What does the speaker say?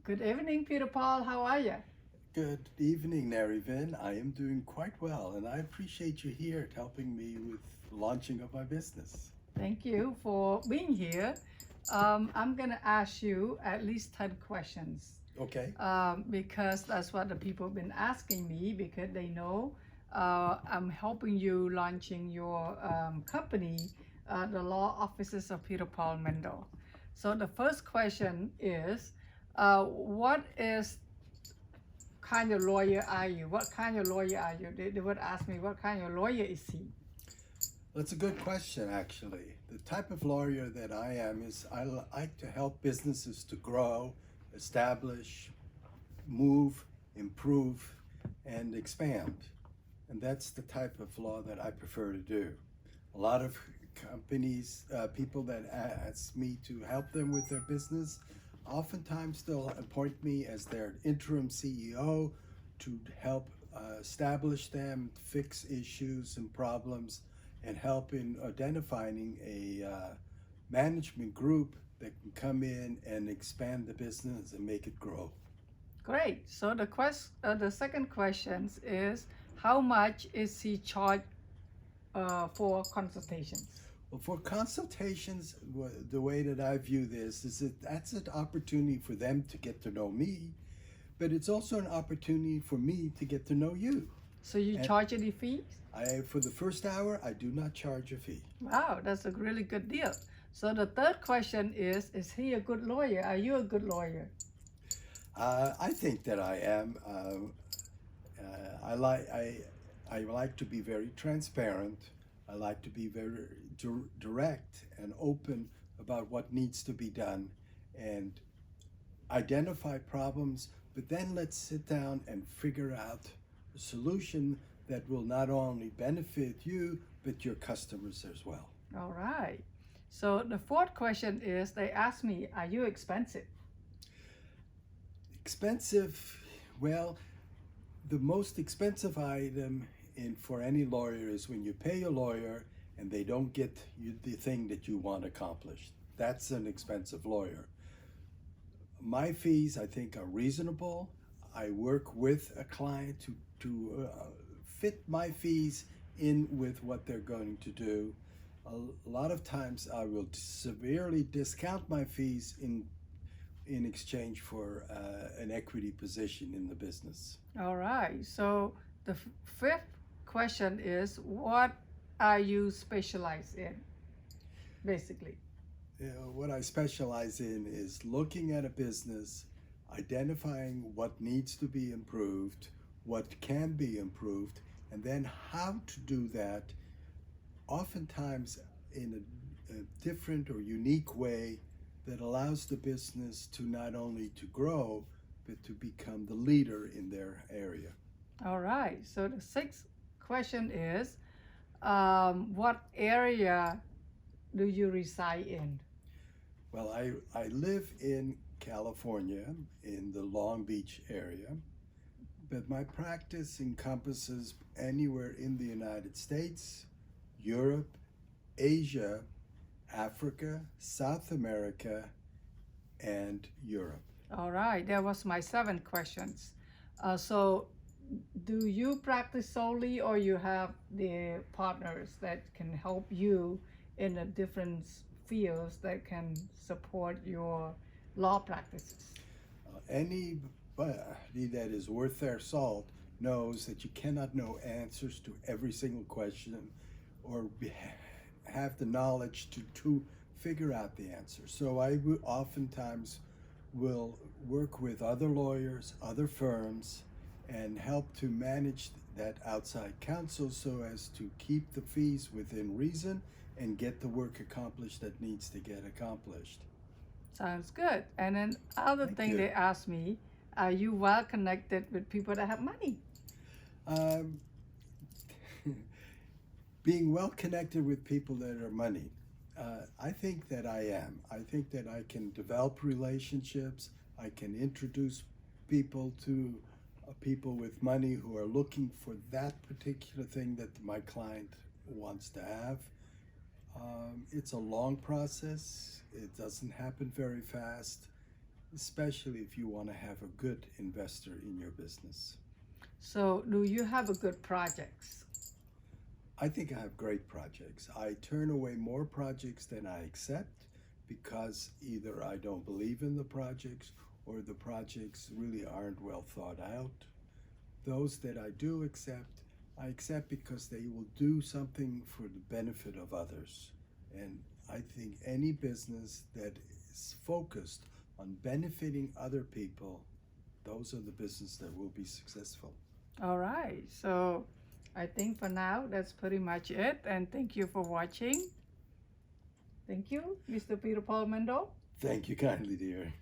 Good evening, Peter Paul. How are you? Good evening, Nary. I am doing quite well, and I appreciate you here helping me with launching of my business. Thank you for being here. I'm going to ask you at least 10 questions Okay. because that's what the people have been asking me because they know I'm helping you launching your company, the law offices of Peter Paul Mendel. So the first question is, what is kind of lawyer are you? What kind of lawyer are you? They would ask me, what kind of lawyer is he? That's a good question, actually. The type of lawyer that I am is like to help businesses to grow, establish, move, improve, and expand. And that's the type of law that I prefer to do. A lot of companies, people that ask me to help them with their business, oftentimes they'll appoint me as their interim CEO to help establish them, fix issues and problems, and help in identifying a management group that can come in and expand the business and make it grow. Great. So the second question is, how much is he charged for consultations? Well, for consultations, the way that I view this is that that's an opportunity for them to get to know me, but it's also an opportunity for me to get to know you. So you And charge any fees? for the first hour, I do not charge a fee. Wow, that's a really good deal. So the third question is he a good lawyer? Are you a good lawyer? I think that I am. I like to be very transparent. I like to be very direct and open about what needs to be done, and identify problems. But then let's sit down and figure out a solution that will not only benefit you but your customers as well. All right. So the fourth question is, they ask me, are you expensive? Expensive, well, the most expensive item in for any lawyer is when you pay a lawyer and they don't get you the thing that you want accomplished. That's an expensive lawyer. My fees, I think, are reasonable. I work with a client to fit my fees in with what they're going to do. A lot of times I will severely discount my fees in exchange for an equity position in the business. All right. So the fifth question is, what are you specialized in, basically? What I specialize in is looking at a business, identifying what needs to be improved, what can be improved, and then how to do that, oftentimes in a different or unique way that allows the business to not only to grow, but to become the leader in their area. All right. So the sixth question is, what area do you reside in? Well, I live in California in the Long Beach area, but my practice encompasses anywhere in the United States, Europe, Asia, Africa, South America, and Europe. All right. That was my seventh questions. So do you practice solely or you have the partners that can help you in the different fields that can support your law practices? Anybody that is worth their salt knows that you cannot know answers to every single question or have the knowledge to figure out the answer. So I oftentimes will work with other lawyers, other firms, and help to manage that outside counsel so as to keep the fees within reason and get the work accomplished that needs to get accomplished. Sounds good. And then other Thank thing you. they ask me, are you well connected with people that have money? Um, Being well connected with people that are money, I think that I am. I think that I can develop relationships. I can introduce people to people with money who are looking for that particular thing that my client wants to have. It's a long process. It doesn't happen very fast. especially if you want to have a good investor in your business. So, do you have a good projects? I think I have great projects. I turn away more projects than I accept because either I don't believe in the projects or the projects really aren't well thought out. Those that I do accept, I accept because they will do something for the benefit of others. And I think any business that is focused on benefiting other people, those are the business that will be successful. All right. So, I think for now that's pretty much it. And thank you for watching. Thank you, Mr. Peter Paul Mendel. Thank you kindly, dear.